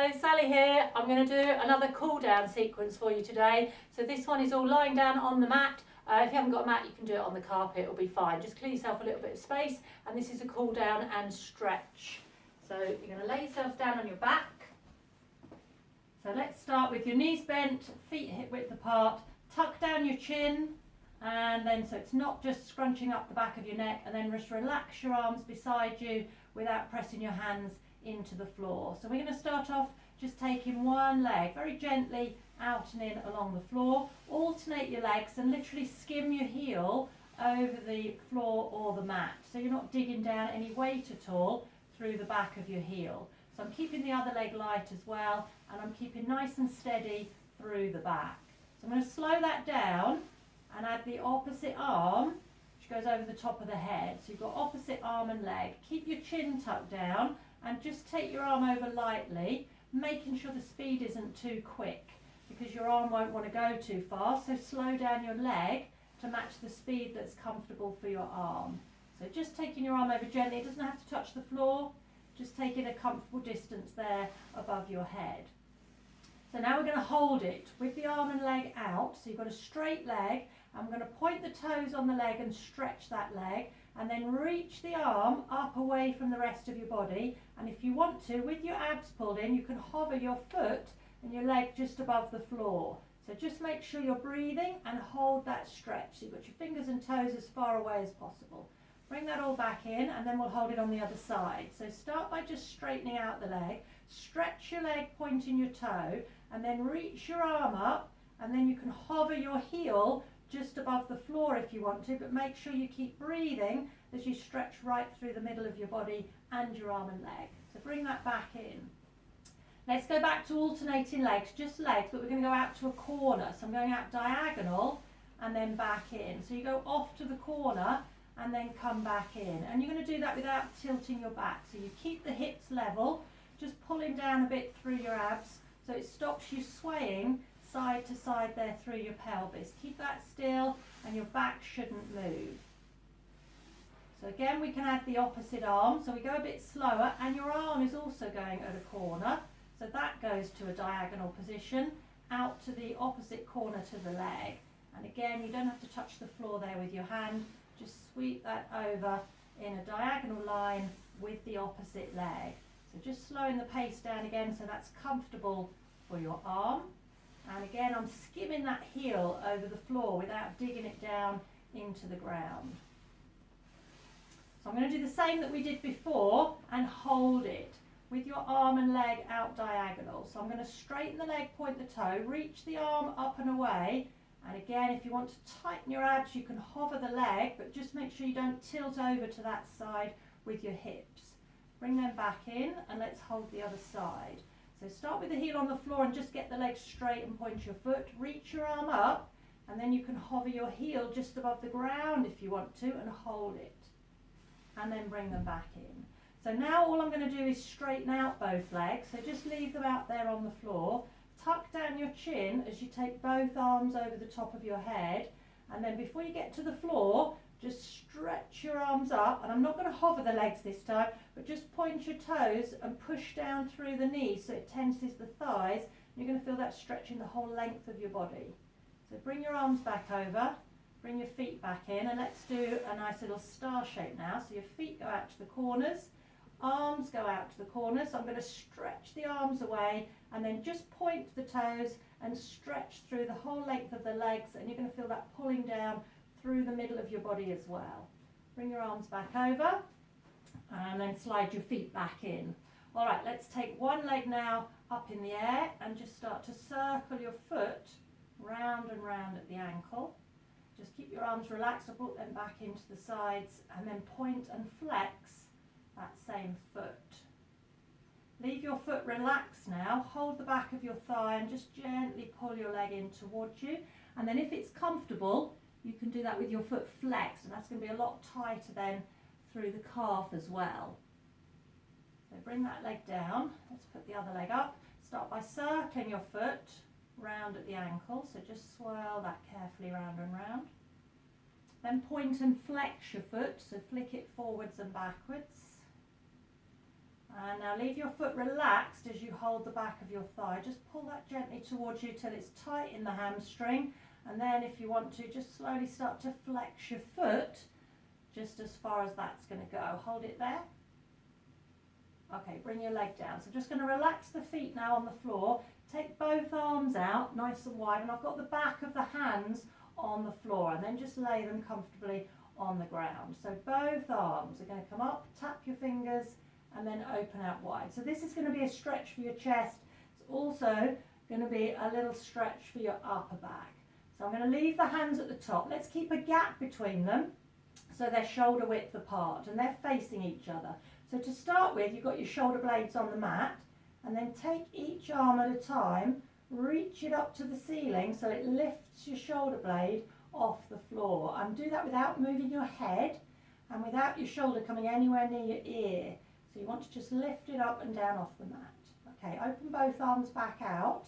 Hello, Sally here. I'm going to do another cool down sequence for you today. So this one is all lying down on the mat. If you haven't got a mat, you can do it on the carpet, it'll be fine. Just clear yourself a little bit of space, and this is a cool down and stretch. So you're going to lay yourself down on your back. So let's start with your knees bent, feet hip width apart, tuck down your chin, and then so it's not just scrunching up the back of your neck, and then just relax your arms beside you without pressing your hands into the floor. So we're going to start off just taking one leg very gently out and in along the floor. Alternate your legs and literally skim your heel over the floor or the mat, so you're not digging down any weight at all through the back of your heel. So I'm keeping the other leg light as well, and I'm keeping nice and steady through the back. So I'm going to slow that down and add the opposite arm, which goes over the top of the head. So you've got opposite arm and leg. Keep your chin tucked down and just take your arm over lightly, making sure the speed isn't too quick, because your arm won't want to go too fast. So slow down your leg to match the speed that's comfortable for your arm. So just taking your arm over gently, it doesn't have to touch the floor, just take it a comfortable distance there above your head. So now we're going to hold it with the arm and leg out. So you've got a straight leg. I'm going to point the toes on the leg and stretch that leg, and then reach the arm up away from the rest of your body. And if you want to, with your abs pulled in, you can hover your foot and your leg just above the floor. So just make sure you're breathing and hold that stretch. So you've got your fingers and toes as far away as possible. Bring that all back in, and then we'll hold it on the other side. So start by just straightening out the leg. Stretch your leg, pointing your toe, and then reach your arm up, and then you can hover your heel just above the floor if you want to, but make sure you keep breathing as you stretch right through the middle of your body and your arm and leg. So bring that back in. Let's go back to alternating legs, just legs, but we're going to go out to a corner. So I'm going out diagonal and then back in. So you go off to the corner and then come back in. And you're going to do that without tilting your back. So you keep the hips level, just pulling down a bit through your abs so it stops you swaying side to side there through your pelvis. Keep that still and your back shouldn't move. So again, we can add the opposite arm. So we go a bit slower, and your arm is also going at a corner. So that goes to a diagonal position, out to the opposite corner to the leg. And again, you don't have to touch the floor there with your hand. Just sweep that over in a diagonal line with the opposite leg. So just slowing the pace down again so that's comfortable for your arm. And again, I'm skimming that heel over the floor without digging it down into the ground. So I'm going to do the same that we did before and hold it with your arm and leg out diagonal. So I'm going to straighten the leg, point the toe, reach the arm up and away. And again, if you want to tighten your abs, you can hover the leg, but just make sure you don't tilt over to that side with your hips. Bring them back in, and let's hold the other side. So start with the heel on the floor and just get the leg straight and point your foot. Reach your arm up, and then you can hover your heel just above the ground if you want to, and hold it. And then bring them back in. So now all I'm going to do is straighten out both legs. So just leave them out there on the floor. Tuck down your chin as you take both arms over the top of your head. And then before you get to the floor, just stretch your arms up. And I'm not going to hover the legs this time, but just point your toes and push down through the knees so it tenses the thighs. You're going to feel that stretching the whole length of your body. So bring your arms back over, bring your feet back in, and let's do a nice little star shape now. So your feet go out to the corners, arms go out to the corners. So I'm going to stretch the arms away and then just point the toes and stretch through the whole length of the legs, and you're going to feel that pulling down through the middle of your body as well. Bring your arms back over and then slide your feet back in. All right, let's take one leg now up in the air and just start to circle your foot round and round at the ankle. Just keep your arms relaxed, I'll put them back into the sides, and then point and flex that same foot. Leave your foot relaxed now, hold the back of your thigh and just gently pull your leg in towards you. And then if it's comfortable, you can do that with your foot flexed, and that's going to be a lot tighter then through the calf as well. So bring that leg down, let's put the other leg up. Start by circling your foot round at the ankle, so just swirl that carefully round and round. Then point and flex your foot, so flick it forwards and backwards. And now leave your foot relaxed as you hold the back of your thigh. Just pull that gently towards you till it's tight in the hamstring. And then if you want to, just slowly start to flex your foot just as far as that's going to go. Hold it there. Okay, bring your leg down. So I'm just going to relax the feet now on the floor. Take both arms out nice and wide, and I've got the back of the hands on the floor, and then just lay them comfortably on the ground. So both arms are going to come up, tap your fingers, and then open out wide. So this is going to be a stretch for your chest. It's also going to be a little stretch for your upper back. So I'm going to leave the hands at the top. Let's keep a gap between them so they're shoulder width apart and they're facing each other. So to start with, you've got your shoulder blades on the mat, and then take each arm at a time, reach it up to the ceiling so it lifts your shoulder blade off the floor. And do that without moving your head and without your shoulder coming anywhere near your ear. So you want to just lift it up and down off the mat. Okay, open both arms back out.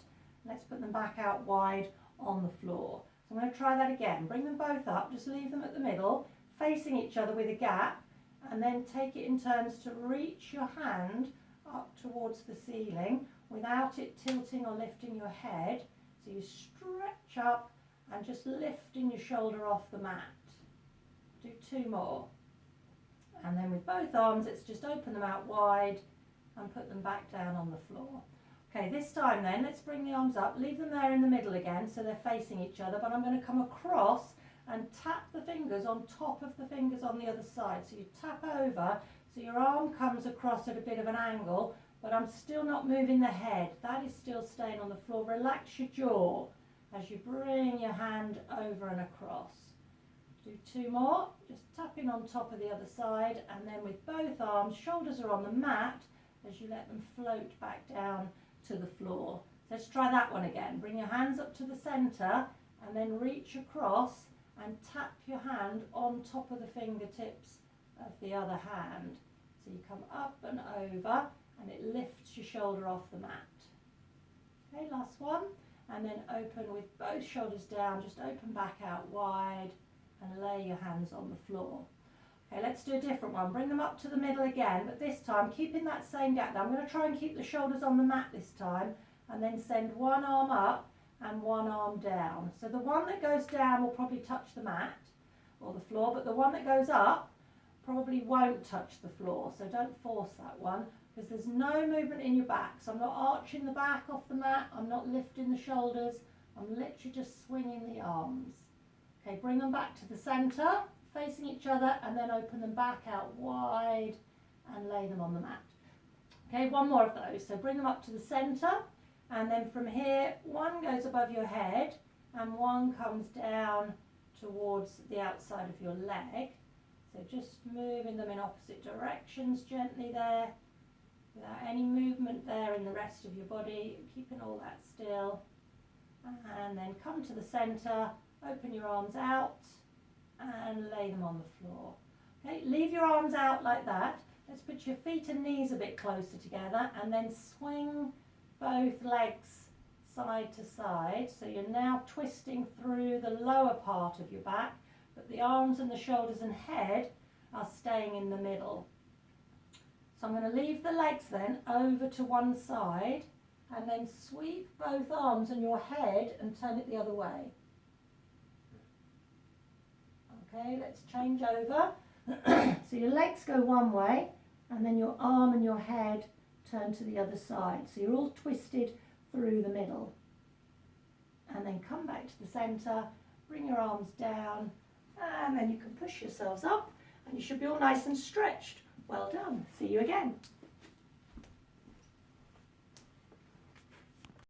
Let's put them back out wide on the floor. So I'm going to try that again. Bring them both up, just leave them at the middle, facing each other with a gap, and then take it in turns to reach your hand up towards the ceiling without it tilting or lifting your head. So you stretch up and just lifting your shoulder off the mat. Do 2 more. And then with both arms, let's just open them out wide and put them back down on the floor. Okay, this time then, let's bring the arms up, leave them there in the middle again so they're facing each other, but I'm going to come across and tap the fingers on top of the fingers on the other side. So you tap over, so your arm comes across at a bit of an angle, but I'm still not moving the head. That is still staying on the floor. Relax your jaw as you bring your hand over and across. Do 2 more, just tapping on top of the other side, and then with both arms, shoulders are on the mat as you let them float back down to the floor. So let's try that one again. Bring your hands up to the centre and then reach across and tap your hand on top of the fingertips of the other hand. So you come up and over and it lifts your shoulder off the mat. Okay, last one. And then open with both shoulders down, just open back out wide and lay your hands on the floor. Okay, let's do a different one. Bring them up to the middle again, but this time keeping that same gap. Now I'm going to try and keep the shoulders on the mat this time, and then send one arm up and one arm down. So the one that goes down will probably touch the mat or the floor, but the one that goes up probably won't touch the floor. So don't force that one, because there's no movement in your back. So I'm not arching the back off the mat, I'm not lifting the shoulders, I'm literally just swinging the arms. Okay, bring them back to the centre, facing each other, and then open them back out wide and lay them on the mat. Okay, one more of those. So bring them up to the centre, and then from here, one goes above your head and one comes down towards the outside of your leg. So just moving them in opposite directions gently there, without any movement there in the rest of your body, keeping all that still. And then come to the centre, open your arms out and lay them on the floor. Okay, leave your arms out like that. Let's put your feet and knees a bit closer together and then swing both legs side to side. So you're now twisting through the lower part of your back, but the arms and the shoulders and head are staying in the middle. So I'm going to leave the legs then over to one side and then sweep both arms and your head and turn it the other way. Okay, let's change over. So your legs go one way and then your arm and your head turn to the other side. So you're all twisted through the middle. And then come back to the centre, bring your arms down, and then you can push yourselves up and you should be all nice and stretched. Well done. See you again.